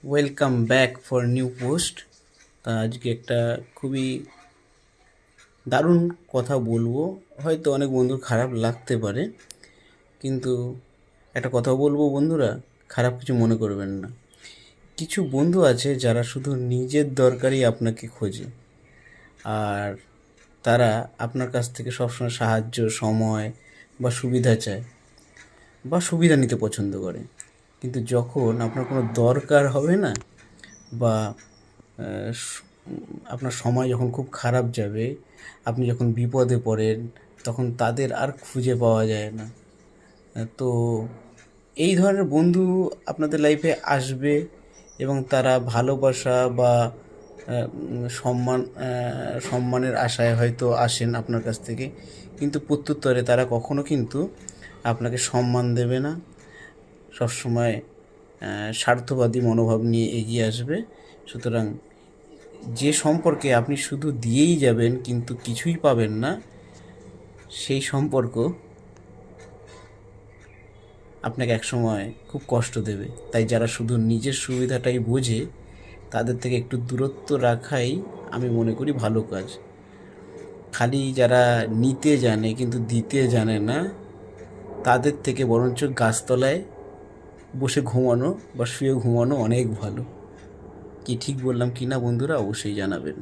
Welcome back for new post. তা আজকে একটা খুবই দারুণ কথা বলবো। হয়তো অনেক বন্ধুর খারাপ লাগতে পারে, কিন্তু একটা কথা বলবো বন্ধুরা, খারাপ কিছু মনে করবেন না। কিছু বন্ধু আছে যারা শুধু নিজের দরকারই আপনাকে খোঁজে, আর তারা আপনার কাছ থেকে সবসময় সাহায্য, সময় বা সুবিধা চায় বা সুবিধা নিতে পছন্দ করে। কিন্তু যখন আপনার কোনো দরকার হবে না, বা আপনার সময় যখন খুব খারাপ যাবে, আপনি যখন বিপদে পড়েন, তখন তাদের আর খুঁজে পাওয়া যায় না। তো এই ধরনের বন্ধু আপনাদের লাইফে আসবে, এবং তারা ভালোবাসা বা সম্মানের আশায় হয়তো আসেন আপনার কাছ থেকে, কিন্তু প্রত্যুত্তরে তারা কখনো কিন্তু আপনাকে সম্মান দেবে না। সবসময় স্বার্থবাদী মনোভাব নিয়ে এগিয়ে আসবে। সুতরাং যে সম্পর্কে আপনি শুধু দিয়েই যাবেন কিন্তু কিছুই পাবেন না, সেই সম্পর্ক আপনাকে একসময় খুব কষ্ট দেবে। তাই যারা শুধু নিজের সুবিধাটাই বোঝে, তাদের থেকে একটু দূরত্ব রাখাই আমি মনে করি ভালো কাজ। খালি যারা নিতে জানে কিন্তু দিতে জানে না, তাদের থেকে বরঞ্চ গাছতলায় বসে ঘুমানো বা শুয়ে ঘুমানো অনেক ভালো। কি ঠিক বললাম কি না বন্ধুরা, অবশ্যই জানাবেন।